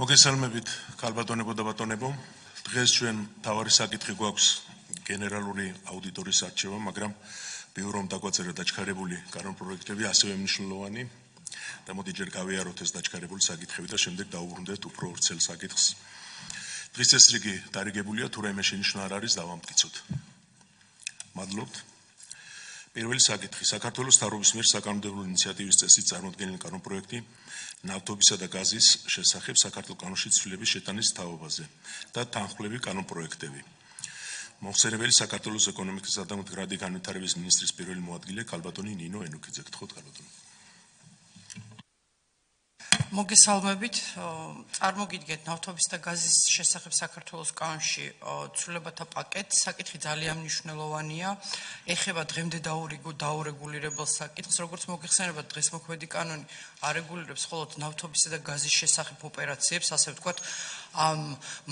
მოგესალმებით, ქალბატონებო და ბატონებო. დღეს ჩვენ თავარი საკითხი გვაქვს გენერალური აუდიტორის არჩევა, მაგრამ ბიურომ დაგვაწერა დაჩქარებული კანონპროექტები ასევე მნიშვნელოვანი და მოდი ჯერ გავიაროთ ეს დაჩქარებული საკითხები და შემდეგ დავუბრუნდეთ უფრო ვრცელ საკითხს. დღის ეს რიგი დარიგებულია, თუ რაიმე შენიშვნა არ არის, დავამტკიცოთ. მადლობთ. პირველი საკითხი. საქართველოს მთავრობის მიერ საკანონმდებლო ინიციატივის წესით წარმოქმნილი კანონპროექტი ნავთობისა და გაზის შესახებ საქართველოს კანონში ცვლილების შეტანის თაობაზე და თანხმლები კანონპროექტები. მოხსენებელი საქართველოს ეკონომიკისა და მდგრადი განვითარების მინისტრის პირველი მოადგილე ქალბატონი ნინო ენუქიძე. გთხოვთ ქალბატონო. მოგესალმებით. წარმოგიდგენთ ნავთობის და გაზის შესახებ საქართველოს კანონში ცვლილებათა პაკეტს. საკითხი ძალიან მნიშვნელოვანია. ეხება დღემდე დაურეგულირებელ საკითხს. როგორც მოგეხსენებათ, დღეს მოქმედი კანონი არეგულირებს მხოლოდ ნავთობისა და გაზის შესახებ ოპერაციებს, ასე ვთქვათ,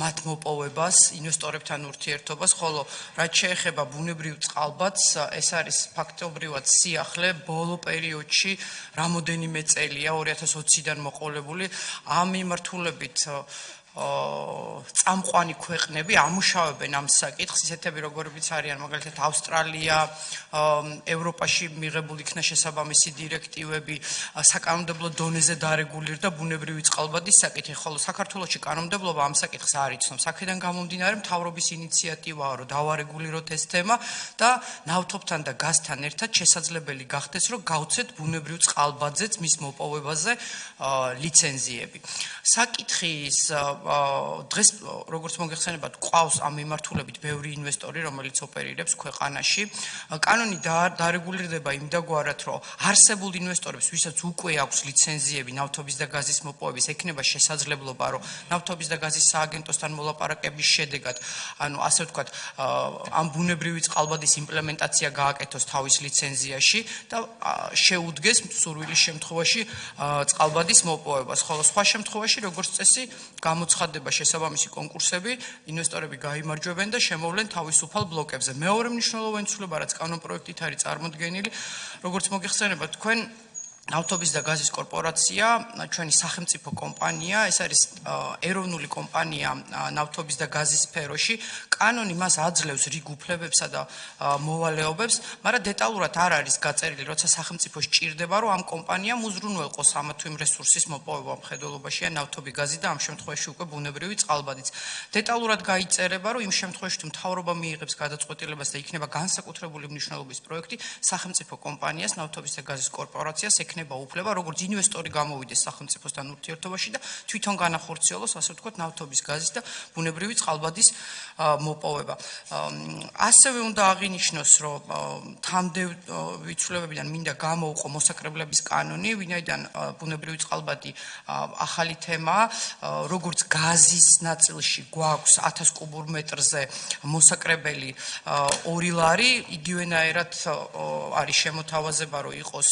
მათ მოპოვებას, ინვესტორებთან ურთიერთობას, ხოლო რაც შეეხება ბუნებრივ წყალბადს, ეს არის ფაქტობრივად სიახლე ბოლო პერიოდში რამოდენიმე წელია 2020-დან მოყოლებული. ამ მიმართულებით წამყვანი ქვეყნები ამუშავებენ ამ საკითხს, ისეთები როგორებიც არიან მაგალითად ავსტრალია, ევროპაში მიღებული იქნა შესაბამისი დირექტივები, საკანონმდებლო დონეზე დარეგულირდა ბუნებრივი წყალბადის საკითხი, ხოლო საქართველოში კანონმდებლობა ამ საკითხს არ იცნობს. აქედან გამომდინარე, მთავრობის ინიციატივაა, რომ დავარეგულიროთ ეს თემა და ნავთობთან და გაზთან ერთად შესაძლებელი გახდეს, რომ გავცეთ ბუნებრივ წყალბადზეც მის მოპოვებაზე ლიცენზიები. საკითხის დღეს როგორც მოგეხსენებათ, ყავს ამ მიმართულებით ბევრი ინვესტორი, რომელიც ოპერირებს ქვეყანაში. კანონი დარეგულირდება იმდაგვარად, რომ არსებულ ინვესტორებს, ვისაც უკვე აქვს ლიცენზიები ნავთობის და გაზის მოპოვების, ექნება შესაძლებლობა, რომ ნავთობის და გაზის სააგენტოსთან მოლაპარაკების შედეგად, ასე ვთქვათ, ამ ბუნებრივი წყალბადის იმპლემენტაცია გააკეთოს თავის ლიცენზიაში და შეუდგეს სურვილის შემთხვევაში წყალბადის მოპოვებას, ხოლო სხვა შემთხვევაში, როგორც წესი, გამოცხადდება შესაბამისი კონკურსები, ინვესტორები გაიმარჯვებენ და შემოვლენ თავისუფალ ბლოკებზე. მეორე მნიშვნელოვანი ცვლილება, რაც კანონპროექტით არის წარმოდგენილი, როგორც მოგეხსენებათ, თქვენ ნავთობის და გაზის კორპორაცია, ჩვენი სახელმწიფო კომპანია, ეს არის ეროვნული კომპანია ნავთობის და გაზის სფეროში. კანონი მას აძლევს რიგ უფლებებსა და მოვალეობებს, მაგრამ დეტალურად არ არის გაწერილი, როცა სახელმწიფო სჭირდება, რომ ამ კომპანიამ უზრუნველყოს ამა თუ იმ რესურსის მოპოვება მხედველობაში ან ნავთობი გაზი და ამ შემთხვევაში უკვე ბუნებრივი წყალბადიც. დეტალურად გაიწერება, რომ იმ შემთხვევაში თუ მთავრობა მიიღებს გადაწყვეტილებას და იქნება განსაკუთრებული მნიშვნელობის პროექტი, სახელმწიფო კომპანიას ნავთობის და გაზის კორპორაციას ექნება უფლება, როგორც ინვესტორი გამოვიდეს სახელმწიფოსთან ურთიერთობაში და თვითონ განახორციელოს, ასე ვთქვათ, ნავთობის გაზის და ბუნებრივი წყალბადის მოპოვება. ასევე უნდა აღინიშნოს, რომ თამდევი ცვლილებებიდან მინდა გამოუყო მოსაკრებლების კანონი, ვინაიდან ბუნებრივი წყალბადი ახალი თემაა, როგორც გაზის ნაწილში გვაქვს 1000 კუბურ მეტრზე მოსაკრებელი 2 ლარი, იგივენაირად არის შემოთავაზება, რომ იყოს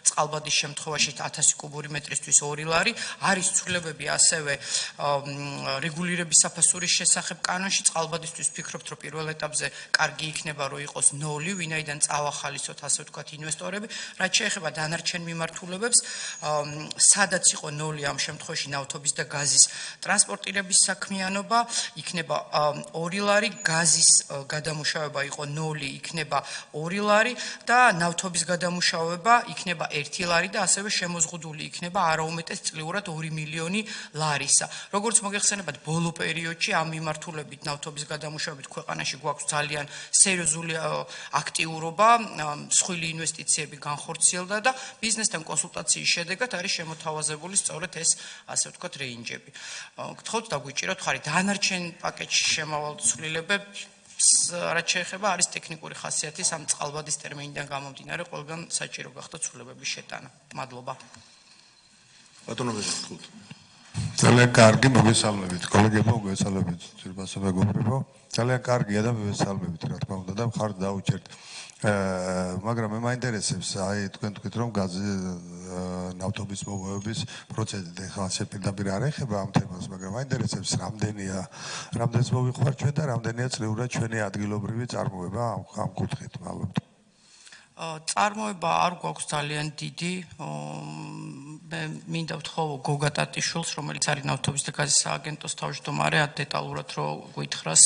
წყალბადის შემთხვევაში 1000 კუბური მეტრისთვის 2 ლარი. არის ცვლილებები ასევე რეგულირების საფასურის შესახებ კანონში. წყალბადისთვის ვფიქრობთ, რომ პირველ ეტაპზე კარგი იქნება, რომ იყოს 0, ვინაიდან წავახალისოთ, ასე ვთქვათ, ინვესტორები. რაც შეეხება დანარჩენ მიმართულებებს, სადაც იყო 0 ამ შემთხვევაში ნავთობის და გაზის ტრანსპორტირების საქმიანობა, იქნება 2 ლარი, გაზის გადამუშავება იყო 0, იქნება 2 ლარი და ნავთობის გადამუშავება იქნება 1 ლარი და ასევე შემოზღუდული იქნება არაუმეტეს წლიურად 2 მილიონი ლარისა. როგორც მოგეხსენებათ, ბოლო პერიოდში ამ მიმართულებით ნავთობის გადამუშავებით ქვეყანაში გვაქვს ძალიან სერიოზული აქტიურობა, მსხვილი ინვესტიციები განხორციელდა და ბიზნესთან კონსულტაციის შედეგად არის შემოთავაზებული სწორედ ეს, ასე ვთქვათ, რეინჯები. გთხოვთ დაგვიჭიროთ ხარი დანარჩენ პაკეტში შემავალ ცვლილებებს, რაც შეეხება არის ტექნიკური ხასიათის ამ წყალბადის ტერმინიდან გამომდინარე, ყველგან საჭირო გახდა ცვლილებების შეტანა. მადლობა. ბატონო გთხოვთ. ძალიან კარგი, მოგესალმებით, კოლეგებო, მოგესალმებით, ძირფასო მეგობრებო. ძალიან კარგია და მოგესალმებით, რა თქმა უნდა და მხარს დაუჭერთ. მაგრამ მე მაინტერესებს, აი თქვენ თქვით, რომ ნავთობის მოპოვების პროცესი ხა ასე პირდაპირ არ ეხება ამ თემას, მაგრამ მაინტერესებს, რამდენს მოვიყვარ ჩვენ და რამდენია წლიურად ჩვენი ადგილობრივი წარმოება ამ კუთხით, მადლობთ. წარმოება არ გვაქვს ძალიან დიდი. მე მინდა ვთხოვო გოგა ტატიშვილს, რომელიც არის ნავთობის და გაზის სააგენტოს თავმჯდომარე, დეტალურად რო გითხრას,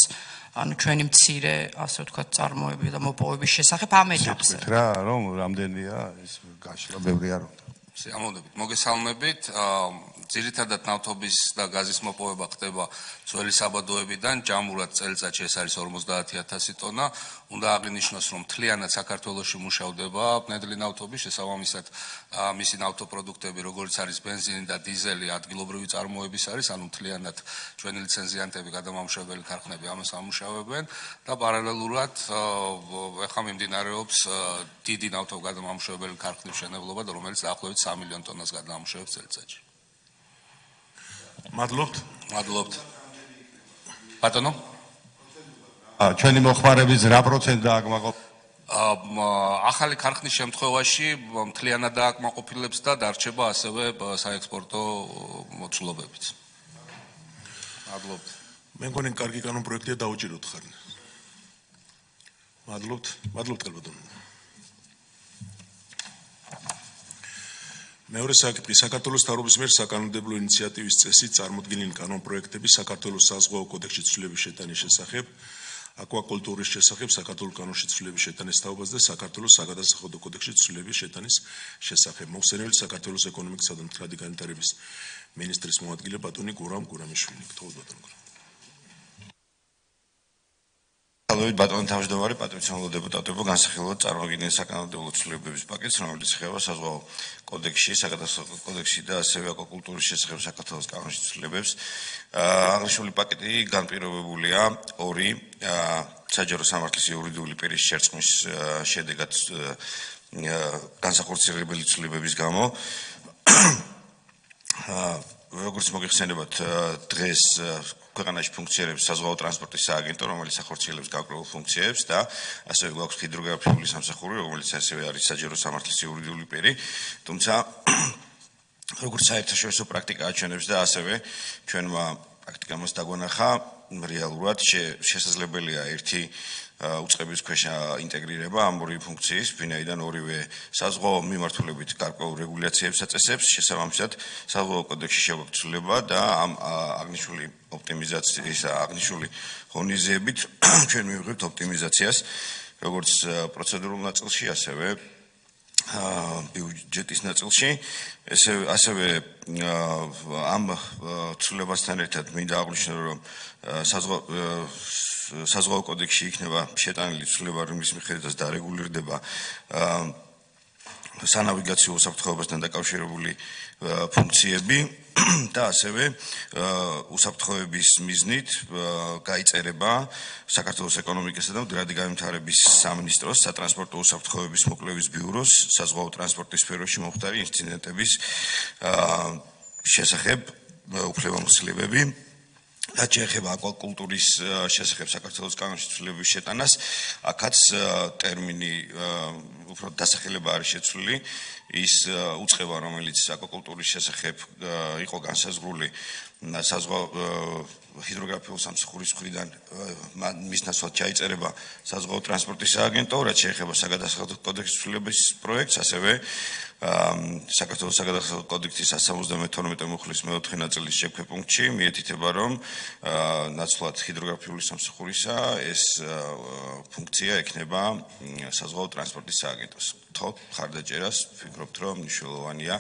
ანუ ჩვენი მცირე, ასე ვთქვათ, წარმოები და მოპოვების შესახებ ამ ეტაპზე. რა, რომ რამდენია ეს გაშლა ბევრი არ უნდა. Სიამოვნებით, მოგესალმებით. ძირითადად ნავთობის და გაზის მოპოვება ხდება ძველი საბადოებიდან, ჯამურად წელიწადში ეს არის 50,000 ტონა. უნდა აღინიშნოს, რომ მთლიანად საქართველოში მუშავდება ბნედლი ნავთობი, შესაბამისად მისი ნავთობპროდუქტები, როგორც არის ბენზინი და დიზელი, ადგილობრივი წარმოების არის, ანუ მთლიანად ჩვენი ლიცენზიანტები, გადამამუშავებელი ქარხნები ამას ამუშავებენ და პარალელურად ახლა მიმდინარეობს დიდი ნავთობგადამამუშავებელი ქარხნის მშენებლობა, რომელიც დაახლოებით 3 მილიონ ტონას გადაამუშავებს წელიწადში. მადლობთ. მადლობთ. ბატონო? ჩვენი მოხმარების რა პროცენტი დააკმაყოფილებს? ახალი ქარხნის შემთხვევაში მთლიანად დააკმაყოფილებს და დარჩება ასევე საექსპორტო მოცულობებიც. მადლობთ. მე მგონი კარგი კანონპროექტია დაუჭიროთ ხარ. მადლობთ. მადლობთ კალბატონო. მეორე საკითხი საქართველოს თავრობის მიერ საკანონმდებლო ინიციატივის წესით წარმოდგენილი კანონპროექტები საქართველოს საზღვაო კოდექსში ცვლილების შეტანის შესახებ, აკვაკულტურის შესახებ საქართველოს კანონში ცვლილების შეტანის თაობას და საქართველოს საგადასახადო კოდექსში ცვლილების შეტანის შესახებ. მოხსენიებული საქართველოს ეკონომიკისა და მდგრადი განვითარების მინისტრის მოადგილე ბატონი გურამ გურამიშვილი. გთხოვთ ბატონო. Καλώς ბატონო თავმჯდომარე, პატრიციონალო დეპუტატებო, განსახილველად წარმოგიდგენთ საკანონმდებლო ცვლილებების პაკეტს, რომელიც ეხება საზღვაო კოდექსში, საგადასახადო კოდექსში და ასევე აკვაკულტურის შესახებ საქართველოს კანონში ცვლილებებს. აღნიშნული პაკეტი განპირობებულია ორი საჯარო სამართლის იურიდიული პირის შერწყმის შედეგად განსახორციელებელი ცვლილებების გამო. როგორც მოგეხსენებათ, დღეს ქვეყანაში ფუნქციონირებს საზღვაო ტრანსპორტის სააგენტო, რომელიც ახორციელებს გარკვეულ ფუნქციებს და ასევე გვაქვს ჰიდროგრაფიული სამსახური, რომელიც ასევე არის საჯარო სამართლის იურიდიული პირი. თუმცა როგორც საერთაშორისო პრაქტიკა აჩვენებს და ასევე ჩვენმა პრაქტიკამაც დაგვანახა, რეალურად შესაძლებელია ერთი უწყების ქვეშ ინტეგრირება ამ ორი ფუნქციის, ვინაიდან ორივე საზღვაო მიმართულებით გარკვეულ რეგულაციებს აწესებს, შესაბამისად საზღვაო კოდექსში შეგვაქვს ცვლილება და ამ აღნიშნული ოპტიმიზაციის აღნიშნული ღონისძიებით ჩვენ მივიღებთ ოპტიმიზაციას, როგორც პროცედურულ ნაწილში, ასევე ბიუჯეტის ნაწილში. ასევე ამ ცვლილებასთან ერთად მინდა აღვნიშნო, რომ საზღვაო კოდექსში იქნება შეტანილი ცვლილება, რომლის მიხედვითაც დარეგულირდება სანავიგაციო უსაფრთხოებასთან დაკავშირებული ფუნქციები და ასევე უსაფრთხოების მიზნით გაიწერება საქართველოს ეკონომიკისა და მდგრადი განვითარების სამინისტროს სატრანსპორტო უსაფრთხოების მოკვლევის ბიუროს საზღვაო ტრანსპორტის სფეროში მომხდარი ინციდენტების შესახებ უფლებამოსილებები. რაც შეეხება აკვაკულტურის შესახებ საქართველოს კანონში ცვლილების შეტანას, აქაც ტერმინი უფრო დასახელება არის შეცვლილი, ის უწყება, რომელიც აკვაკულტურის შესახებ იყო განსაზღვრული საზღვაო ჰიდროგრაფიულ სამსახურის მხრიდან მის ნაცვლად ჩაიწერება საზღვაო ტრანსპორტის სააგენტო, რაც შეეხება საგადასახადო კოდექსის ცვლილების პროექტს, ასევე საქართველოს საგადასახადო კოდექსის 172 მუხლის მეოთხე ნაწილის შექმნე პუნქტში მიეთითება, რომ ნაცვლად ჰიდროგრაფიული სამსახურისა ეს ფუნქცია ექნება საზღვაო ტრანსპორტის სააგენტოს. თქო, ხარდაჭერას ვფიქრობთ, რომ მნიშვნელოვანია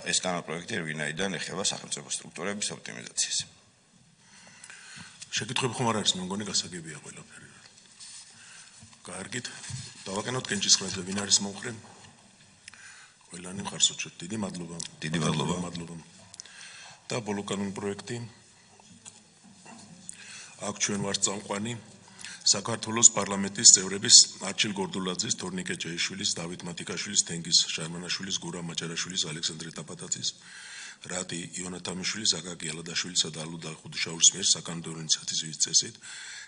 ეს კანონპროექტი, ვინაიდან ეხება სახელმწიფო სტრუქტურების ოპტიმიზაციას. შეკითხვები ხომ არ არის, მე მგონი გასაგებია ყველაფერი. კარგით, დავაკენოთ კენჭისყრას და ვინ არის მომხრე? ყველანი მხარს უჭერთ. დიდი მადლობა. დიდი მადლობა. მადლობა. და ბოლო კანონპროექტი აქ ჩვენ ვართ წამყვანი საქართველოს პარლამენტის წევრების არჩილ გორდულაძის, თორნიკე ჭეიშვილის, დავით მათიკაშვილის, თენგიზ შარმანაშვილის, გურამ მაჭარაშვილის, ალექსანდრე ტაპატაძის, რატი იონათამიშვილის, აკაკი ალადაშვილისა და ალუდა ხუდუშაურის მიერ საკანონმდებლო ინიციატივის წესით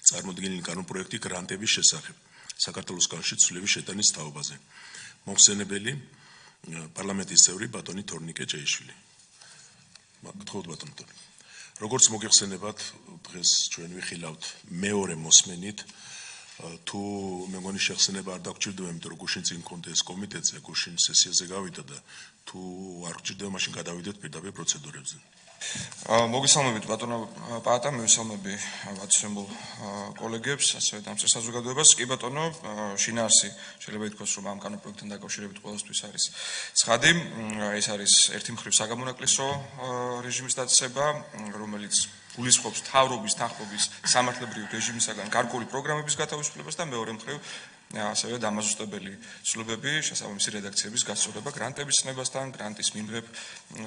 წარმოდგენილი კანონპროექტი გრანტების შესახებ საქართველოს კანონში ცვლილების შეტანის თაობაზე. მოხსენებელი პარლამენტის წევრი ბატონი თორნიკე ჭეიშვილი. გთხოვთ ბატონო თორნიკე. როგორც მოგეხსენებათ, დღეს ჩვენ ვიხილავთ მეორე მოსმენით თუ მე მგონი შეხსენება არ დაგჭირდება, იმიტომ რომ გუშინ წინ მქონდა ეს კომიტეტზე, გუშინ სესიაზე გავიდა და თუ არ გჭირდება, მაშინ გადავიდეთ პირდაპირ პროცედურებზე. მოგესალმებით ბატონო პაატა, მივესალმები ვაცემულ კოლეგებს, ასევე დამწყერ საზოგადოებას. კი ბატონო, შინაარსი შეიძლება ითქვას, რომ ამ კანონპროექტთან დაკავშირებით ყველასთვის არის ცხადი. ეს არის ერთი მხრივ საგამონაკლისო რეჟიმის დაწესება, რომელიც გულისხმობს მთავრობის, თანხმობის, სამართლებრივი რეჟიმისაგან გარკვეული პროგრამების გათავისუფლებას და მეორე მხრივ ასევე დამაზუსტებელი ცვლილებები შესაბამისი რედაქციების გასწორება გრანტების ცნებასთან, გრანტის მიმღებ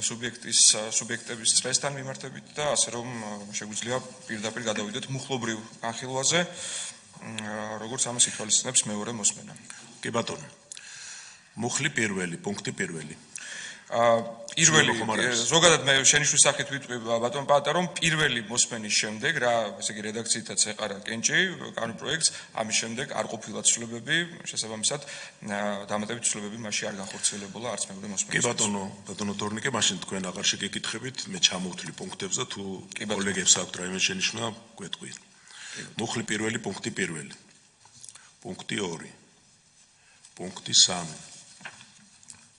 სუბიექტების წრესთან მიმართებით და ასე რომ შეგვიძლია პირდაპირ გადავიდეთ მუხლობრივ განხილვაზე, როგორც ამას ითვალისწინებს მეორე მოსმენა. კი ბატონო. მუხლი პირველი, პუნქტი პირველი. პირველი ზოგადად მე შენიშვნის სახით ვიტყვი ბატონ პაატა, რომ პირველი მოსმენის შემდეგ რა, ესე იგი რედაქციითაც ეყარა კენჭი კანონპროექტს, ამის შემდეგ არ ყოფილა ცვლილებები, შესაბამისად დამატებით ცვლილებები მასში არ განხორციელებულა არც მეორე მოსმენის. კი ბატონო თორნიკე, მაშინ თქვენ აღარ შეგეკითხებით, მე ჩამოვთვლი პუნქტებზე, თუ კოლეგებს აქვთ რაიმე შენიშვნა, გვეტყვი. მუხლი პირველი, პუნქტი პირველი. პუნქტი 2. პუნქტი 3.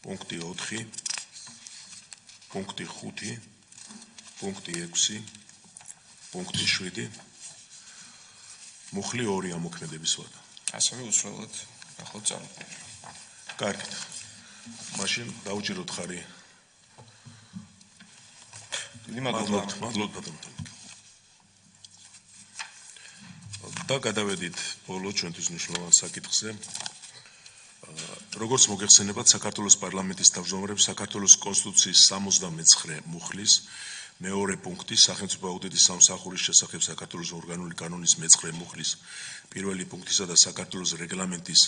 პუნქტი 4. პუნქტი 5, პუნქტი 6, პუნქტი 7, მუხლი 2 ამოქმედების ვადა. ასევე უცვლელად ახალ წარმოქმნილი. კარგით. მაშინ დაუჭიროთ ხარი. მადლობთ ბატონო. და გადავედით ბოლო ჩვენთვის მნიშვნელოვან საკითხზე. როგორც მოგეხსენებათ, საქართველოს პარლამენტის თავმჯდომარემ საქართველოს კონსტიტუციის 79 მუხლის მეორე პუნქტი სახელმწიფო აუდიტის სამსახურის შესახებ საქართველოს ორგანული კანონის მე-9 მუხლის პირველი პუნქტისა და საქართველოს რეგლამენტის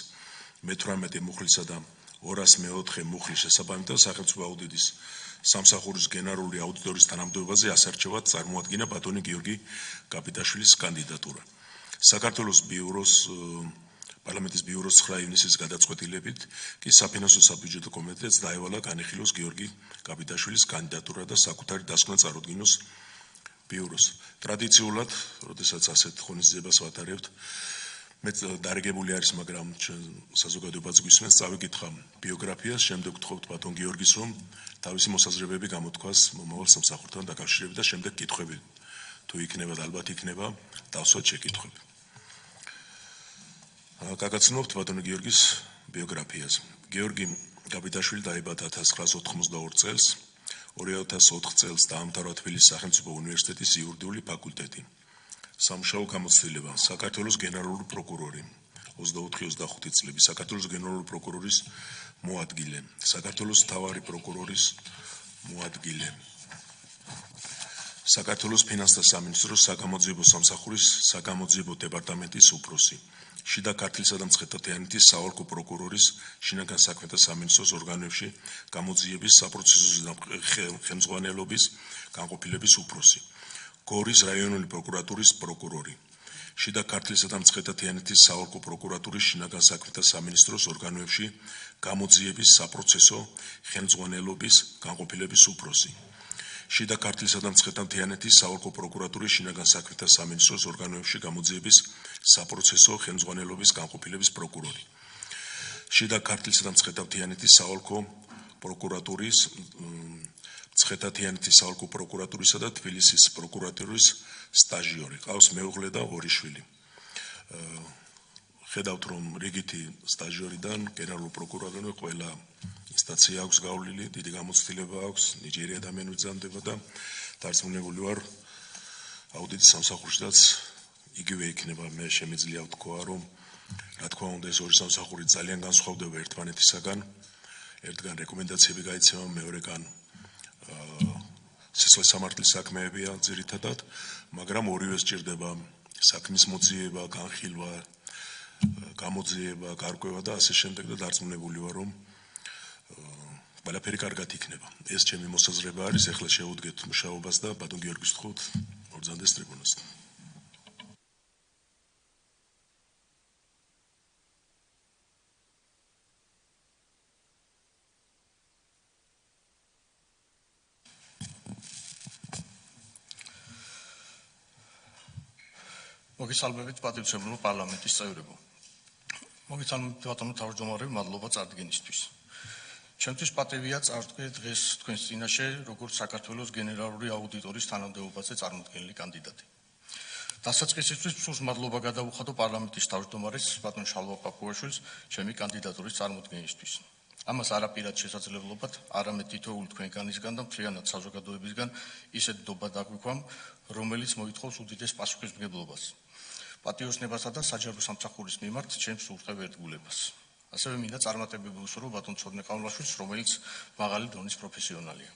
მე-18 მუხლისა და 204 მუხლის შესაბამისად სახელმწიფო აუდიტის სამსახურის გენერალური აუდიტორის თანამდებობაზე ასარჩევად წარმოადგინა ბატონი გიორგი კაპიტაშვილის კანდიდატურა. საქართველოს პარლამენტის ბიუროს 9 ივნისის გადაწყვეტილებით კი საფინანსო საბიუჯეტო კომიტეტს დაევალა განიხილოს გიორგი კაპიტაშვილის კანდიდატურა და საკუთარი დასკვნა წარუდგინოს ბიუროს. ტრადიციულად, როდესაც ასეთ ღონისძიებას ვატარებთ, მე დარიგებული არის, მაგრამ ჩვენ საზოგადოებაც გვისმენს, წავიკითხა ბიოგრაფიას, შემდეგ ვთხოვთ ბატონ გიორგის, რომ თავისი მოსაზრებები გამოთქვას მომავალ სამსახურთან დაკავშირებით და შემდეგ კითხვები თუ იქნება და ალბათ იქნება, დავსვათ შეკითხვები. გაგაცნობთ ბატონო გიორგის ბიოგრაფიას. გიორგი კაპიტაშვილი დაიბადა 1982 წელს, 2004 წელს დაამთავრა თბილისის სახელმწიფო უნივერსიტეტის იურიდიული ფაკულტეტი. სამუშაო გამოცდილება: საქართველოს გენერალური პროკურორი 24-25 წლები, საქართველოს გენერალური პროკურორის მოადგილე, საქართველოს მთავარი პროკურორის მოადგილე, საქართველოს ფინანსთა სამინისტროს საგამოძიებო სამსახურის საგამოძიებო დეპარტამენტის უფროსი, შიდა ქართლისა და მცხეთა-თიანეთის საოლქო პროკურორის შინაგან საქმეთა სამინისტროს ორგანოებში გამოძიების საპროცესო ხელმძღვანელობის განყოფილების უფროსი, გორის რაიონული პროკურატურის პროკურორი, შიდა ქართლისა და მცხეთა-თიანეთის საოლქო პროკურატურის შინაგან საქმეთა სამინისტროს ორგანოებში გამოძიების საპროცესო ხელმძღვანელობის განყოფილების უფროსი, შიდა ქართლისა და მცხეთა-თიანეთის საოლქო პროკურატურის შინაგან საქმეთა სამინისტროს ორგანოებში გამოძიების საპროცესო ხელმძღვანელობის განყოფილების პროკურორი, შიდა ქართლისა და მცხეთა-თიანეთის საოლქო პროკურატურის მცხეთა-თიანეთის საოლქო პროკურატურისა და თბილისის პროკურატურის სტაჟიორი, ყავს მეუღლე და 2 შვილი. ხედავთ, რომ რიგითი სტაჟიორიდან გენერალურ პროკურორამდე ყველა ინსტანცია აქვს გავლილი, დიდი გამოცდილება აქვს, ნიჭიერი ადამიანი ვიზამდება და დარწმუნებული ვარ, აუდიტის სამსახურშიც იგივე იქნება. მე შემიძლია ვთქვა, რომ რა თქმა უნდა ეს ორი სამსახური ძალიან განსხვავდება ერთმანეთისაგან. ერთგან რეკომენდაციები გაიცემა, მეორეგან სისხლის სამართლის საქმეებია ძირითადად, მაგრამ ორივე სჭირდება საქმის მოძიება, განხილვა, გამოძიება, გარკვევა და ასე შემდეგ და დარწმუნებული ვარ, რომ ყველაფერი კარგად იქნება. ეს ჩემი მოსაზრება არის, ეხლა შევუდგეთ მუშაობას და ბატონ გიორგის ვთხოვთ მობრძანდეს ტრიბუნაზე. მოგესალმებით პატივცემულო პარლამენტის წევრებო. მოგესალმებით ბატონო თავმჯდომარე, მადლობა წარდგენისთვის. ჩემთვის პატივია წარდგე დღეს თქვენს წინაშე როგორც საქართველოს გენერალური აუდიტორის თანამდებობაზე წარმოდგენილი კანდიდატი. დასაწყისისთვის მსურს მადლობა გადავუხადო პარლამენტის თავმჯდომარეს ბატონ შალვა პაპუაშვილს ჩემი კანდიდატურის წარმოდგენისთვის. ამას არაპირად შესაძლებლობად არამედ თითოეული თქვენგანისგან და მთლიანად საზოგადოებისგან ისეთ ნდობა დაგვიქვამ, რომელიც მოითხოვს უდიდეს პასუხისმგებლობას. პატიოსნებასა და საჯარო სამსახურის მიმართ ჩემს ურყევ ერთგულებას. ასევე მინდა წარმატებები ვუსურვო ბატონ ცოდნე ყავლაშვილს, რომელიც მაღალი დონის პროფესიონალია.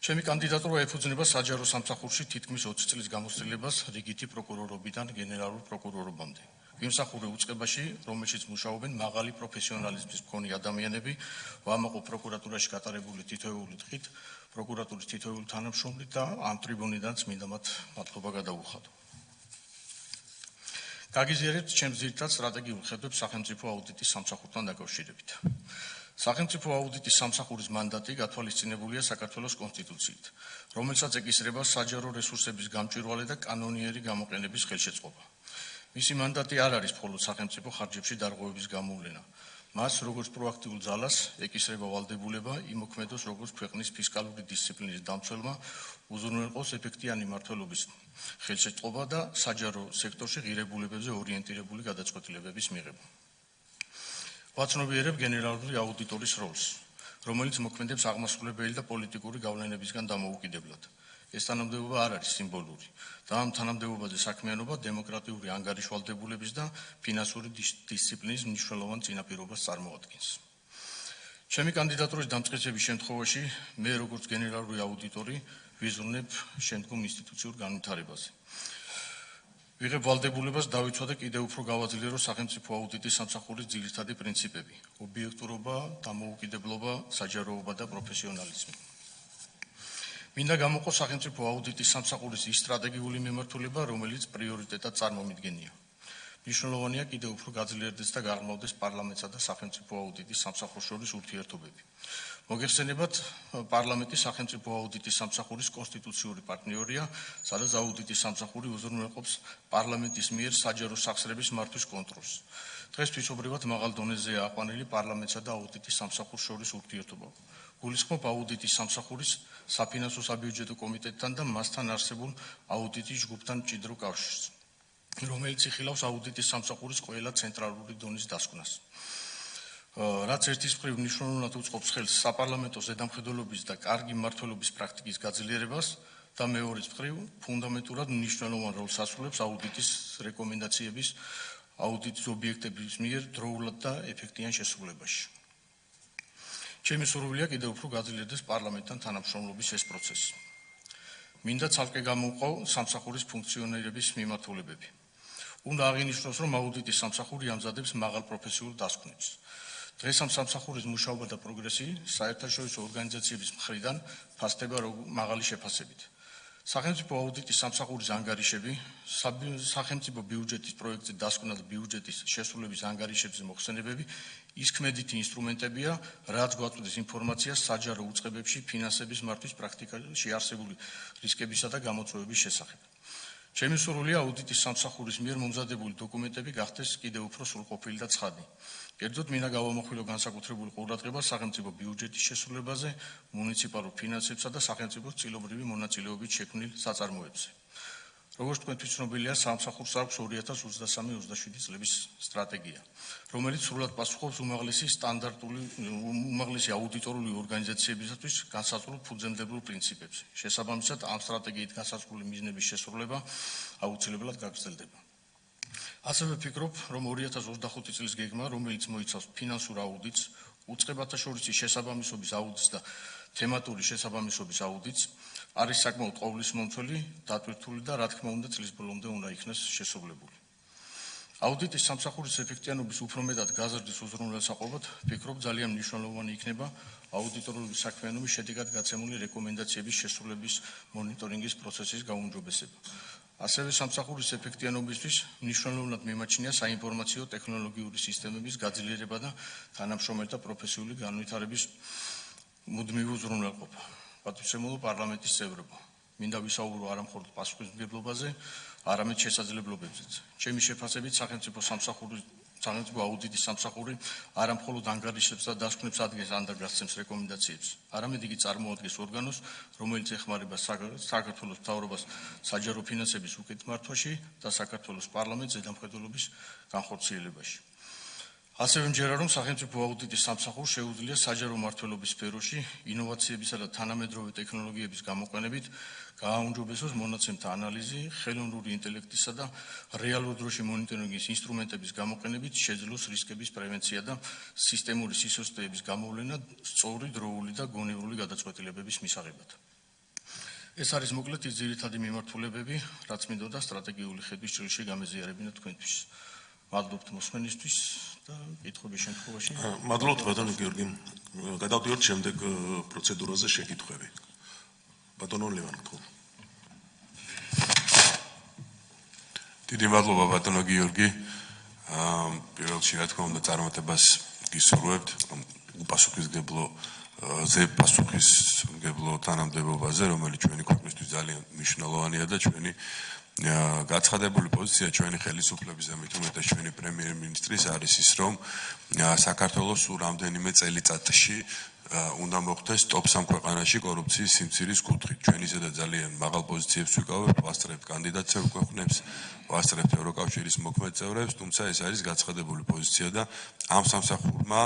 ჩემი კანდიდატურა ეფუძნება საჯარო სამსახურში თითქმის 20 წლის გამოცდილებას რიგითი პროკურორობიდან გენერალურ პროკურორობამდე. იმსახურე უწყებაში, რომელშიც მუშაობენ მაღალი პროფესიონალიზმის მქონე ადამიანები, ვამაყობ პროკურატურაში გატარებული თითოეული დღით, პროკურატურის თითოეული თანამშრომლით და ამ ტრიბუნიდანაც მინდა მათ მადლობა გადავუხადო. გაგიზიარებთ ჩემს ძირითად სტრატეგიულ ხედვებს სახელმწიფო აუდიტის სამსახურთან დაკავშირებით. სახელმწიფო აუდიტის სამსახურის მანდატი გათვალისწინებულია საქართველოს კონსტიტუციით, რომელსაც ეკისრება საჯარო რესურსების გამჭვირვალე და კანონიერი გამოყენების ხელშეწყობა. მისი მანდატი არ არის მხოლოდ სახელმწიფო ხარჯებში დარღვევების გამოვლენა. მას როგორც პროაქტიულ ძალას ეკისრება ვალდებულება იმოქმედოს როგორც ქვეყნის ფისკალური დისციპლინის დამცველმა, უზრუნველყოს ეფექტიანი მმართველობის ხელშეწყობა და საჯარო სექტორში ღირებულებებზე ორიენტირებული გადაწყვეტილებების მიღება. ვაცნობიერებ გენერალური აუდიტორის როლს, რომელიც მოქმედებს აღმასრულებელი და პოლიტიკური გავლენებისგან დამოუკიდებლად. ეს თანამდებობა არ არის სიმბოლური და ამ თანამდებობაზე საქმიანობა დემოკრატიული ანგარიშვალდებულების და ფინანსური დისციპლინის მნიშვნელოვან წინაპირობას წარმოადგენს. ჩემი კანდიდატურის დამტკიცების შემთხვევაში მე როგორც გენერალური აუდიტორი ვიზრუნებ შემდგომ ინსტიტუციურ განვითარებაზე. ვიღებ ვალდებულებას დავიცვადე კიდევ უფრო გავაძლიერო სახელმწიფო აუდიტის სამსახურის ძირითადი პრინციპები: ობიექტურობა, დამოუკიდებლობა, საჯაროობა და პროფესიონალიზმი. მინდა გამოყო სახელმწიფო აუდიტის სამსახურის ის სტრატეგიული მიმართულება, რომელიც პრიორიტეტად წარმომიდგენია. მნიშვნელოვანია კიდევ უფრო გაძლიერდეს და გაღრმავდეს პარლამენტსა და სახელმწიფო აუდიტის სამსახურს შორის ურთიერთობები. მოგეხსენებათ, პარლამენტი სახელმწიფო აუდიტის სამსახურის კონსტიტუციური პარტნიორია, სადაც აუდიტის სამსახური უზრუნველყოფს პარლამენტის მიერ საჯარო სახსრების მართვის კონტროლს. დღეს თვისობრივად მაღალ დონეზეა აყვანილი პარლამენტსა და აუდიტის სამსახურს შორის ურთიერთობა. გულისხმობ აუდიტის სამსახურის საფინანსო საბიუჯეტო კომიტეტთან და მასთან არსებულ აუდიტის ჯგუფთან მჭიდრო კავშირს, რომელიც იხილავს აუდიტის სამსახურის ყველა ცენტრალური დონის დასკვნას. რაც ერთის მხრივ მნიშვნელოვნად უწყობს ხელს საპარლამენტო ზედამხედველობის და კარგი მმართველობის პრაქტიკის გაძლიერებას და მეორეს მხრივ ფუნდამენტურად მნიშვნელოვან როლს ასრულებს აუდიტის რეკომენდაციების აუდიტის ობიექტების მიერ დროულად და ეფექტიან შესრულებაში. ჩემი სურვილია კიდევ უფრო გაძლიერდეს პარლამენტთან თანამშრომლობის ეს პროცესი. მინდა ცალკე გამოვყო სამსახურის ფუნქციონირების მიმართულებები. უნდა აღინიშნოს, რომ აუდიტის სამსახური ამზადებს მაღალ პროფესიულ დასკვნებს. დღეს ამ სამსახურის მუშაობა და პროგრესი საერთაშორისო ორგანიზაციების მხრიდან ფასდება მაღალი შეფასებით. სახელმწიფო აუდიტის სამსახურის ანგარიშები, სახელმწიფო ბიუჯეტის პროექტის დასკვნა და ბიუჯეტის შესრულების ანგარიშებზე მოხსენებები ის ქმედითი ინსტრუმენტებია, რაც გვაწვდის ინფორმაციას საჯარო უწყებებში ფინანსების მართვის პრაქტიკაში არსებული რისკებისა და გამოწვევების შესახებ. ჩემი სურვილია აუდიტის სამსახურის მიერ მომზადებული დოკუმენტები გახდეს კიდევ უფრო სრულყოფილი და ცხადი. კერძოდ მინდა გავამახვილო განსაკუთრებული ყურადღება სახელმწიფო ბიუჯეტის შესრულებაზე, მუნიციპალურ ფინანსებსა და სახელმწიფო წილობრივი მონაწილეობით შექმნილ საწარმოებზე. როგორც თქვენთვის ცნობილია, სამსახურს აქვს 2023-27 წლების სტრატეგია, რომელიც სრულად პასუხობს უმაღლესი აუდიტორული ორგანიზაციებისათვის განსაზღვრულ ფუძემდებელ პრინციპებს. შესაბამისად, ამ სტრატეგიით განსაზღვრული მიზნების შესრულება აუცილებლად გაგრძელდება. ასევე ვფიქრობ, რომ 2025 წლის გეგმა, რომელიც მოიცავს ფინანსურ აუდიტს, უწყებათა შორისი შესაბამისობის აუდიტს და თემატური შესაბამისობის აუდიტს, არის საკმაოდ ყოვლისმომცველი, დატვირთული და რა თქმა უნდა წლის ბოლომდე უნდა იქნეს შესრულებული. აუდიტის სამსახურის ეფექტიანობის უფრო მეტად გაზრდის უზრუნველსაყოფად, ვფიქრობ, ძალიან მნიშვნელოვანი იქნება აუდიტორული საქმიანობის შედეგად გაცემული რეკომენდაციების შესრულების მონიტორინგის პროცესის გაუმჯობესება. ასევე სამსახურის ეფექტიანობისთვის მნიშვნელოვნად მიმაჩნია საინფორმაციო ტექნოლოგიური სისტემების გაძლიერება და თანამშრომელთა პროფესიული განვითარების მუდმივი უზრუნველყოფა. პატივცემულო პარლამენტის წევრებო, მინდა ვისაუბრო არა მხოლოდ პასუხისმგებლობაზე, არამედ შესაძლებლობებზეც. ჩემი შეფასებით სახელმწიფო აუდიტის სამსახური არა მხოლოდ ანგარიშებს და დასკვნებს ადგენს ან და გასცემს რეკომენდაციებს, არამედ იგი წარმოადგენს ორგანოს, რომელიც ეხმარება საქართველოს მთავრობას საჯარო ფინანსების უკეთმართვაში და საქართველოს პარლამენტს ზედამხედველობის განხორციელებაში. ასევე მჯერა, რომ სახელმწიფო აუდიტის სამსახურს შეუძლია საჯარო მმართველობის სფეროში ინოვაციებისა და თანამედროვე ტექნოლოგიების გამოყენებით გააუმჯობესოს მონაცემთა ანალიზი, ხელოვნური ინტელექტისა და რეალურ დროში მონიტორინგის ინსტრუმენტების გამოყენებით შეძლოს რისკების პრევენცია და სისტემური სისუსტეების გამოვლენა სწორი დროული და გონივრული გადაწყვეტილებების მისაღებად. ეს არის მოკლედ ის ძირითადი მიმართულებები, რაც მინდოდა სტრატეგიული ხედვის ჭრილში გამეზიარებინა თქვენთვის. მადლობთ მოსმენისთვის და კითხვების შემთხვევაში. მადლობთ ბატონო გიორგი. გადავდივართ შემდეგ პროცედურაზე შეკითხვები. ბატონო ლევან გთხოვ. დიდი მადლობა ბატონო გიორგი. პირველ რიგში რა თქმა უნდა წარმატებას გისურვებთ პასუხისმგებლო თანამდებობაზე, რომელიც ჩვენი ქვეყნისთვის ძალიან მნიშვნელოვანია და ჩვენი გაცხადებული პოზიცია ჩვენი ხელისუფლების და მით უმეტეს ჩვენი პრემიერ-მინისტრის არის ის, რომ საქართველოს სულ რამდენიმე წელიწადში უნდა მოხდეს ტოპ 3 ქვეყანაში კორუფციის სიმცირის კუთხით. ჩვენი ზედა ძალიან მაღალ პოზიციებს ვიკავებთ, ვასწრებთ კანდიდატებს ქვეყნებს, ვასწრებთ ევროკავშირის მოქმედ წევრებს, თუმცა ეს არის გაცხადებული პოზიცია და ამ სამსახურმა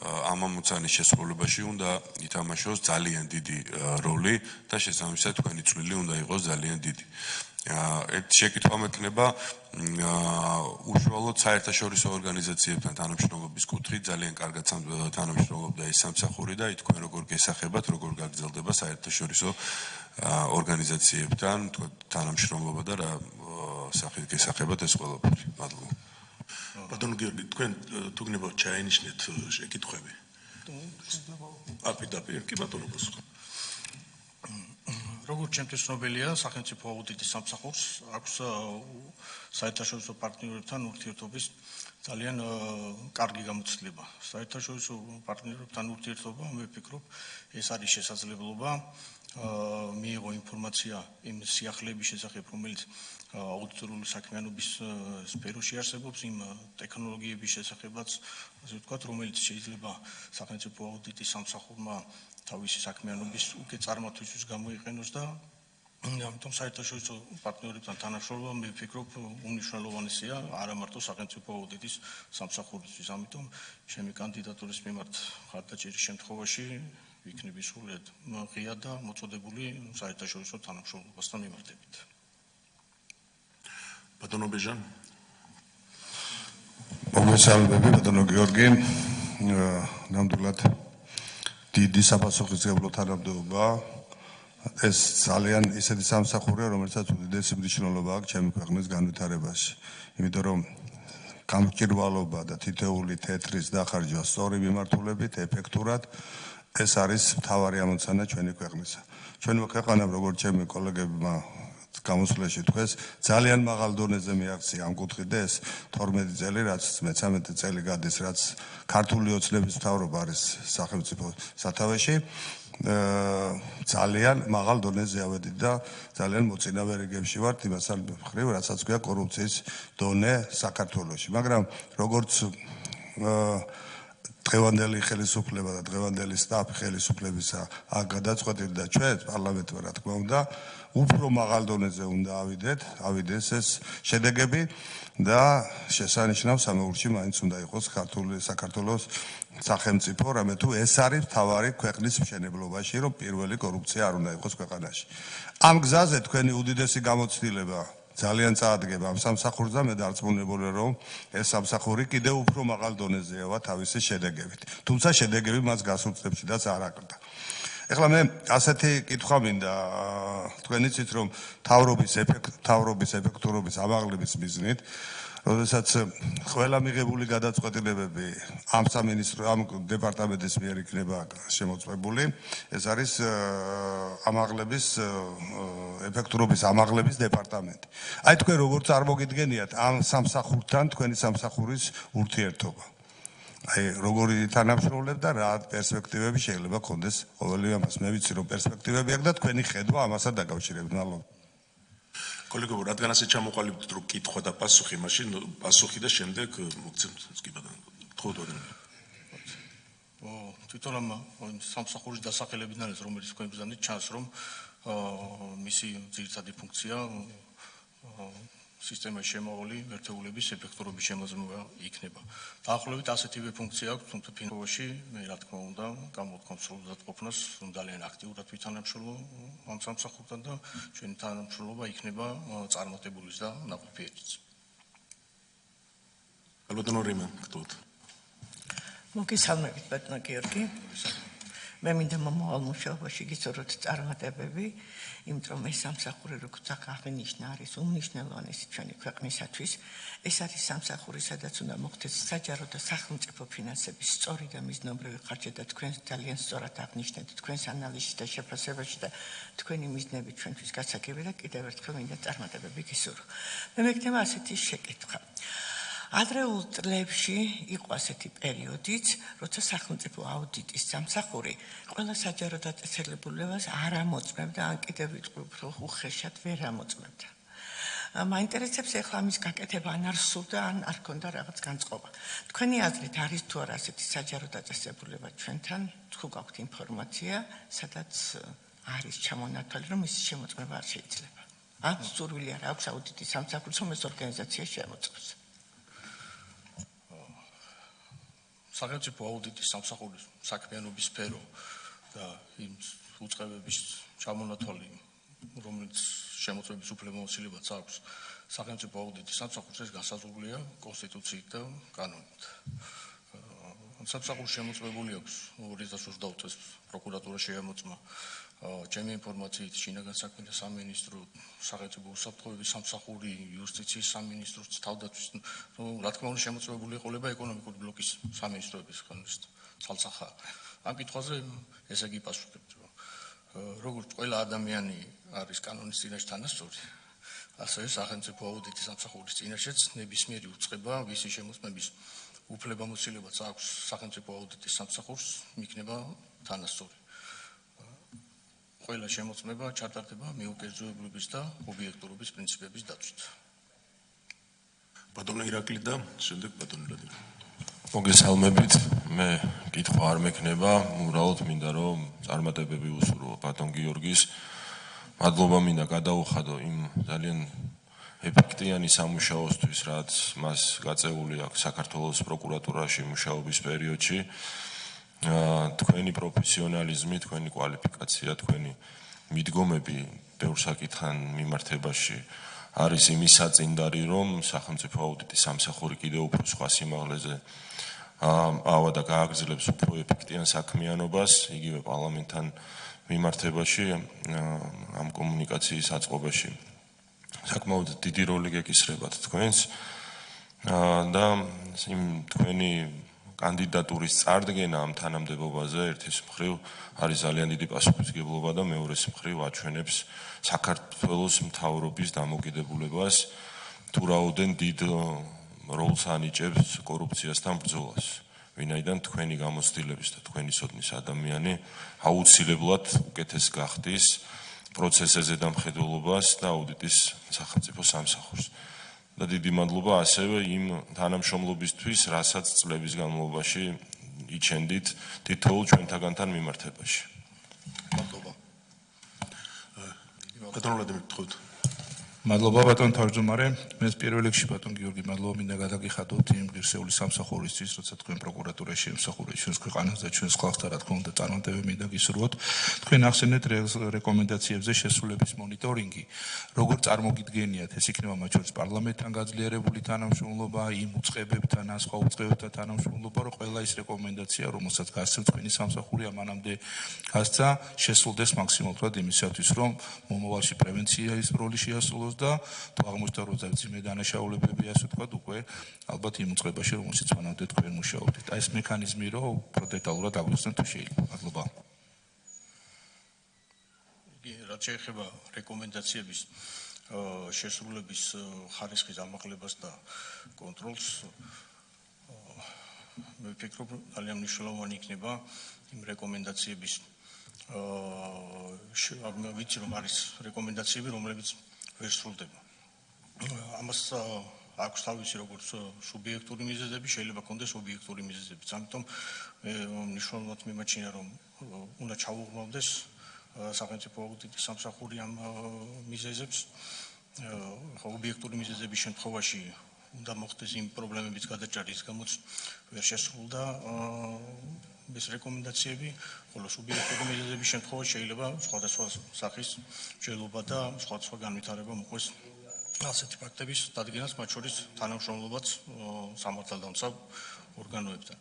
ამ ამოცანის შესრულებაში უნდა ითამაშოს ძალიან დიდი როლი და შესაბამისად თქვენი წვლილი უნდა იყოს ძალიან დიდი. ერთ შეკითხვა მექნება უშუალოდ საერთაშორისო ორგანიზაციებთან თანამშრომლობის კუთხით ძალიან კარგად თანამშრომლობდა ეს სამსახური და თქვენ როგორ გესახებათ, როგორ გაგრძელდება საერთაშორისო ორგანიზაციებთან თანამშრომლობა და რა სახით გესახებათ ეს ყველაფერი. მადლობა. ბატონო გიორგი, თქვენ თუ გნებავთ ჩაენიშნეთ შეკითხვები. აპირდაპირ კი ბატონო პასუხი. როგორც ჩემთვის ცნობილია, სახელმწიფო აუდიტის სამსახურს აქვს საერთაშორისო პარტნიორებთან ურთიერთობის ძალიან კარგი გამოცდილება. საერთაშორისო პარტნიორებთან ურთიერთობა, მე ვფიქრობ, ეს არის შესაძლებლობა მიიღო ინფორმაცია იმ სიახლეების შესახებ, რომელიც აუდიტორული საქმიანობის სფეროში არსებობს, იმ ტექნოლოგიების შესახებაც, ასე ვთქვათ, რომელიც შეიძლება სახელმწიფო აუდიტის სამსახურმა თავისი საქმიანობის უკეთ წარმართვისთვის გამოიყენოს და ამიტომ საერთაშორისო პარტნიორებთან თანამშრომლობა მე ვფიქრობ უმნიშვნელოვანესია არა მარტო სახელმწიფო აუდიტის სამსახურისთვის. ამიტომ ჩემი კანდიდატურის მიმართ ხარდაჭერის შემთხვევაში ვიქნები სრულიად ღია და მოწოდებული საერთაშორისო თანამშრომლობასთან მიმართებით. ბატონო ბეჟან. მოგესალმები ბატონო გიორგი. ნამდვილად დიდი საპასუხისმგებლო თანამდებობა. ეს ძალიან ისეთი სამსახურია, რომელსაც უდიდესი მნიშვნელობა აქვს ჩემი ქვეყნის განვითარებაში. იმიტომ რომ გამჭირვალობა და თითეული თეთრის დახარჯვა სწორი მიმართულებით, ეფექტურად ეს არის მთავარი ამოცანა ჩვენი ქვეყნისა. ჩვენი ქვეყანა, როგორც ჩემი კოლეგებმა გამოსვლაში თქვეს, ძალიან მაღალ დონეზე მიაღწია ამ კუთხით და ეს 12 წელი, რაც 13 წელი გადის, რაც ქართული ოცნების მთავრობა არის სახელმწიფო სათავეში, ძალიან მაღალ დონეზე ავედით და ძალიან მოწინავე რიგებში ვართ იმასთან მხრივ, რასაც ქვია კორუფციის დონე საქართველოში. მაგრამ როგორც დღევანდელი ხელისუფლება და დღევანდელი სტაფი ხელისუფლებისა აქ გადაწყვეტილი და ჩვენ პარლამენტმა რა თქმა უნდა უფრო მაღალ დონეზე უნდა ავიდეს ეს შედეგები და შესანიშნავ სამეურში მაინც უნდა იყოს საქართველოს სახელმწიფო, რამე თუ ეს არის მთავარი ქვეყნის მშენებლობაში, რომ პირველი კორუფცია არ უნდა იყოს ქვეყანაში. ამ გზაზე თქვენი უდიდესი გამოცდილება ძალიან წაადგება ამ სამსახურს და მე დარწმუნებული რომ ეს სამსახური კიდევ უფრო მაღალ დონეზეა თავისი შედეგებით. თუმცა შედეგები მას გასულ-წლებშიდაც არ აკლდა. ეხლა მე ასეთი კითხვა მინდა თქვენ იცით რომ თავრობის ეფექტურობის ამაღლების მიზნით როდესაც ყველა მიღებული გადაწყვეტილებები ამ დეპარტამენტის მიერ იქნება შემოწმებული, ეს არის ეფექტურობის ამაღლების დეპარტამენტი. აი თქვენ როგორ წარმოგიდგენიათ ამ სამსახურთან თქვენი სამსახურის ურთიერთობა? აი როგორი თანამშრომლებ და რა პერსპექტივები შეიძლება გქონდეს ყოველივე ამას. მე ვიცი რომ პერსპექტივები აქვს და თქვენი ხედვა ამასთან დაკავშირებით. მადლობა. კოლეგო, რადგან ასე ჩამოყალიბდით რომ კითხვა და პასუხი, მაშინ პასუხი და შემდეგ მოგცემთ სკიპადან. გთხოვთ. თვითონ ამ სამსახურის დასახელებიდან ეს რომელიც თქვენ ბრძანეთ ჩანს რომ მისი ძირითადი ფუნქცია სისტემაში შემავალი ერთეულების ეფექტურობის შემოწმება იქნება. დაახლოებით ასეთივე ფუნქცია აქვს, თუმცა ფინანსში მე რა თქმა უნდა გამოვთქვამ სრულად ყოფნას, რომ ძალიან აქტიურად ვითანამშრომლო ამ სამსახურთან და ჩვენი თანამშრომლობა იქნება წარმატებულის და ნაყოფიერიც. ალბათო რიმა გთხოვთ. მოგესალმებით ბატონო გიორგი. მე მინდა მომავალ მუშაობაში გისურვოთ წარმატებები, იმიტომ რომ ეს სამსახური როგორც აღნიშნა არის უმნიშვნელოვანესი ჩვენი ქვეყნისათვის. ეს არის სამსახური, სადაც უნდა მოხდეს საჯარო და სახელმწიფო ფინანსების სწორი და მიზნობრივი ხარჯი და თქვენ ძალიან სწორად აღნიშნეთ თქვენს ანალიზში და შეფასებაში და თქვენი მიზნები ჩვენთვის გასაგები და კიდევ ერთხელ მინდა წარმატებები გისურვო. მე მეკითხება ასეთი შეკითხვა. ადრეულ წლებში იყო ასეთი პერიოდიც, როცა სახელმწიფო აუდიტის სამსახური ყველა საჯარო დაწესებულებას არ ამოწმებდა, ან კიდევ უფრო უხეშად ვერ ამოწმებდა. მაინტერესებს ახლა ამის გაკეთება ან არ სურდა, ან არ ქონდა რაღაც განწყობა. თქვენი აზრით არის თუ არა ასეთი საჯარო დაწესებულება ჩვენთან, თუ გაქვთ ინფორმაცია, სადაც არის ჩამონათვალი, რომ ის შემოწმება არ შეიძლება. ან სურვილი არ აქვს აუდიტის სამსახურს, რომ ეს ორგანიზაცია შემოწმოს. სახელმწიფო აუდიტის სამსახურის საქმიანობის სფერო და იმ უწყებების ჩამონათვალი, რომელიც შემოწმების უფლებამოსილებაც აქვს სახელმწიფო აუდიტის სამსახურს, ეს განსაზღვრულია კონსტიტუციით და კანონით. სამსახურს შემოწმებული აქვს 2022 წელს პროკურატურა შეამოწმა. ჩემი ინფორმაციით შინაგან საქმეთა სამინისტრო, სახელმწიფო უსაფრთხოების სამსახური, იუსტიციის სამინისტროც, თავდაცვის, რა თქმა უნდა შემოწმებული იყოლება ეკონომიკური ბლოკის სამინისტროების ცალსახა. ამ კითხვაზე ესე იგი პასუხობთ, რომ როგორც ყველა ადამიანი არის კანონის წინაშე თანასწორი, ასევე სახელმწიფო აუდიტის სამსახურის წინაშეც ნებისმიერი უწყება, ვისი შემოწმების უფლებამოსილებაც აქვს სახელმწიფო აუდიტის სამსახურს, იქნება თანასწორი. ყველა შემოწმება ჩატარდება მიუკერძოებლობის და ობიექტურობის პრინციპების დაცვით. ბატონო ირაკლი და შემდეგ ბატონო ვლადიმერ. მოგესალმებით. მე კითხვა არ მექნება, უბრალოდ მინდა რომ წარმატებები უსურვო ბატონ გიორგის. მადლობა მინდა გადაუხადო იმ ძალიან ეფექტიანი სამუშაოსთვის, რაც მას გაწეული აქვს საქართველოს პროკურატურაში მუშაობის პერიოდში. თქვენი პროფესიონალიზმი, თქვენი კვალიფიკაცია, თქვენი მიდგომები ბევრ საკითხთან მიმართებაში არის იმის საწინდარი, რომ სახელმწიფო აუდიტის სამსახური კიდევ უფრო სხვა სიმაღლეზე ავა და გააგრძელებს უფრო ეფექტიან საქმიანობას, იგივე პარლამენტთან მიმართებაში, ამ კომუნიკაციის აწყობაში. საკმაოდ დიდი როლი გეკისრებათ თქვენს და იმ თქვენი კანდიდატურის წარდგენა ამ თანამდებობაზე ერთის მხრივ არის ძალიან დიდი პასუხისმგებლობა და მეორეს მხრივ აჩვენებს საქართველოს მთავრობის დამოკიდებულებას თუ რაოდენ დიდ როლს ანიჭებს კორუფციასთან ბრძოლას. ვინაიდან თქვენი გამოცდილების და თქვენი სოდნის ადამიანი აუცილებლად უკეთეს გახდის პროცესებზე დამხედველობას და აუდიტის სახელმწიფო სამსახურს. და დიდი მადლობა ასევე იმ თანამშრომლობისთვის, რასაც წლების განმავლობაში იჩენდით თითოეულ ჩვენთაგანთან მიმართებაში. მადლობა. ბატონო ვლადიმერ, გთხოვთ. მადლობა ბატონ თავმჯდომარე. მე პირველ რიგში ბატონ გიორგი მადლობა მინდა გადაგიხადოთ იმ ღირსეული სამსახურისთვის, როცა თქვენ პროკურატურაში ემსახურეთ ჩვენს ქვეყანას და ჩვენს ხალხს და რა თქმა უნდა წარმატებები მინდა გისურვოთ. თქვენ ახსენეთ რეკომენდაციებზე შესრულების მონიტორინგი. როგორ წარმოგიდგენიათ, ეს იქნება მათ შორის პარლამენტთან გაძლიერებული თანამშრომლობა, იმ უწყებებთან, ან სხვა უწყებებთან თანამშრომლობა, რომ ყველა ის რეკომენდაცია, რომელსაც გასცემთ თქვენი სამსახური ამანამდე გასცა, შესრულდეს მაქსიმალურად იმისათვის, რომ მომავალში პრევენციის როლი შეასრულოს და თუ აღმოჩნდა რომ ძიმე დანაშაულებები ასე თქვა უკვე ალბათ იმ უწყებაში რომელშიც მანამდე თქვენ მუშაობდით. აი ეს მექანიზმი რომ უფრო დეტალურად აგვიხსნათ თუ შეიძლება. მადლობა. რაც შეეხება რეკომენდაციების შესრულების ხარისხის ამაღლებას და კონტროლს მე ვფიქრობ, ძალიან მნიშვნელოვანი იქნება იმ რეკომენდაციების ვიცი რომ არის რეკომენდაციები, რომლებიც ვერ სრულდება. ამას აქვს თავისი როგორც სუბიექტური მიზეზები, შეიძლება კონდეს ობიექტური მიზეზებიც. ამიტომ მნიშვნელოვნად მიმაჩნია რომ უნდა ჩაუღრმავდეს სახელმწიფო აუდიტის სამსახური ამ მიზეზებს. ობიექტური მიზეზების შემთხვევაში უნდა მოხდეს იმ პრობლემების გადაჭრა, რის გამოც ვერ შესრულდა ეს რეკომენდაციები, ხოლო სუბიექტური მიზეზების შემთხვევაში შეიძლება სხვადასხვა სახის მსჯელობა და სხვადასხვა განვითარება მოყვეს ასეთი ფაქტების დადგენას, მათ შორის თანამშრომლობაც სამართალდამცავ ორგანოებთან.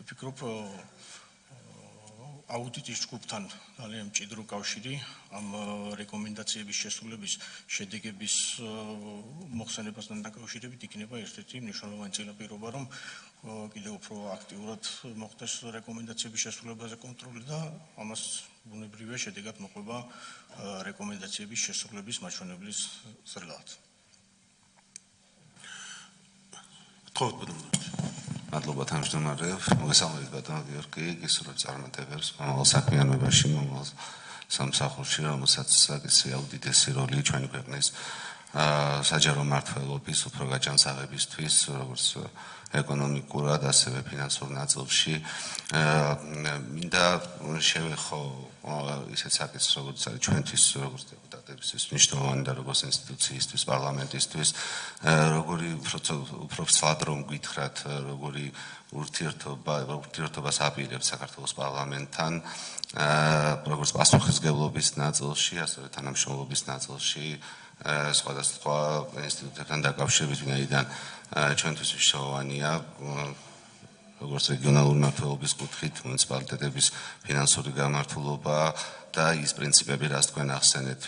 ვფიქრობ, აუდიტის ჯგუფთან ძალიან მჭიდრო კავშირი ამ რეკომენდაციების შესრულების შედეგების მოხსენებასთან დაკავშირებით იქნება ერთ-ერთი მნიშვნელოვანი წინაპირობა, რომ კიდევ უფრო აქტიურად მოხდეს რეკომენდაციების შესრულებაზე კონტროლი და ამას ბუნებრივია შედეგად მოყვება რეკომენდაციების შესრულების მაჩვენებლის ზრდად. მადლობა თავმჯდომარე, მოგესალმებით ბატონო გიორგი, გისურვებთ წარმატებებს მომავალ საქმიანობაში, მომავალ სამსახურში, რომელსაც საკითხი აუდიტის როლი ჩვენი ქვეყნის საჯარო მმართველობის უფრო გაჯანსაღებისთვის, როგორც ეკონომიკურად, ასევე ფინანსურ ნაწილში. მინდა შევეხო ისეთ საკითხს, როგორც არის ჩვენთვის, როგორც დეპუტატებისთვის, მნიშვნელოვანი და როგორც ინსტიტუციისთვის, პარლამენტისთვის, როგორი უფრო ცალად რომ გითხრათ, როგორი ურთიერთობას აპირებთ საქართველოს პარლამენტთან, როგორც პასუხისმგებლობის ნაწილში, ასევე თანამშრომლობის ნაწილში, სხვადასხვა ინსტიტუტებთან დაკავშირებით, ვინაიდან ჩვენთვის მნიშვნელოვანია როგორც რეგიონალური მმართველობის კუთხით, მუნიციპალიტეტების ფინანსური გამართულობა და ის პრინციპები, რაც თქვენ ახსენეთ,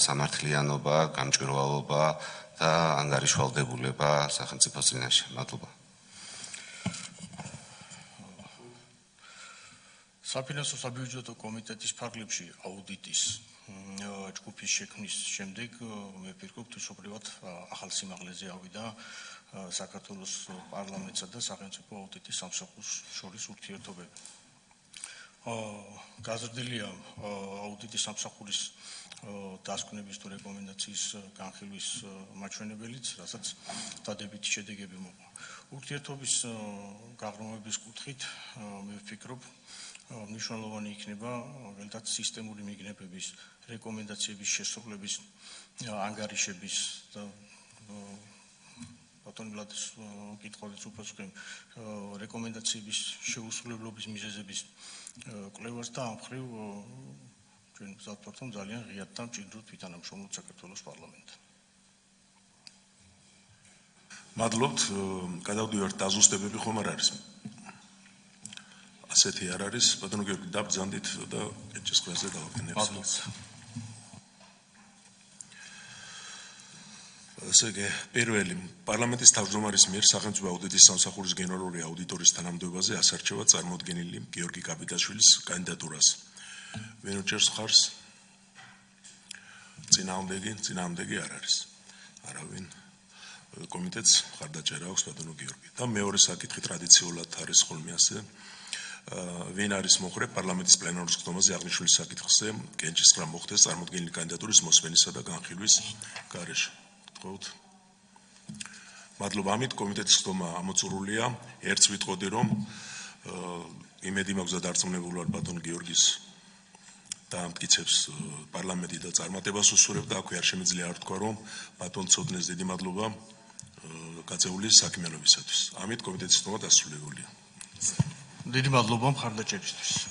სამართლიანობა, გამჭვირვალობა და ანგარიშვალდებულება სახელმწიფოს წინაშე. მადლობა. საფინანსო საბიუჯეტო კომიტეტის ფარგლებში აუდიტის ჯგუფის შექმნის შემდეგ მე ვფიქრობ, თვითშობრივად ახალ სიმაღლეზე ავიდა საქართველოს პარლამენტსა და სახელმწიფო აუდიტის სამსახურს შორის ურთიერთობები. გაზრდილია აუდიტის სამსახურის დასკვნების თუ რეკომენდაციის განხილვის მაჩვენებელიც, რასაც დადებითი შედეგები მოყვა. ურთიერთობის გაღრმავების კუთხით მე ვფიქრობ, მნიშვნელოვანი იქნება მაგალითად სისტემური მიგნებების, რეკომენდაციების შესრულების, ანგარიშების და ბატონ ვლადის კითხვაზე უპასუხე რეკომენდაციების შეუსრულებლობის მიზეზების კვლევას და ამ მხრივ ჩვენ ვზავთ რომ ძალიან ღიად და მჭიდროდ ვითანამშრომლობთ საქართველოს პარლამენტთან. მადლობთ, გადავდივართ დაზუსტებები ხომ არ არის? ასეთი არ არის, ბატონო გიორგი, დაბრძანდით და ეჭის ყველაზე დავაკენებთ. მადლობთ. ესე იგი, პირველი, პარლამენტის თავმჯდომარის მიერ სახელმწიფო აუდიტის სამსახურის გენერალური აუდიტორის თანამდებობაზე ასარჩევა წარმოდგენილი გიორგი კაპიტაშვილის კანდიდატურას. ვინ უჭერს მხარს? წინააღმდეგი არ არის. არავინ. კომიტეტს მხარდაჭერა აქვს ბატონო გიორგი. და მეორე საკითხი ტრადიციულად არის ხოლმე ასე. ვინ არის მოხრე პარლამენტის პლენარულ სხდომაზე აღნიშნული საკითხზე კენჭისყრა მოხდეს წარმოდგენილი კანდიდატურის მოსმენისა და განხილვის გარეშე. გთხოვთ. მადლობა, ამით კომიტეტის სხდომა ამოწურულია. ერთს ვიტყოდი, რომ იმედი მაქვს და დარწმუნებული ვარ ბატონ გიორგის დაამტკიცებს პარლამენტი და წარმატებას უსურებ და აქვე არ შემიძლია არ თქვა, რომ ბატონ ცოდნეს დიდი მადლობა გაწეული საქმიანობისათვის. ამით კომიტეტის სხდომა დასრულებულია. დიდი მადლობა მხარდაჭერისთვის.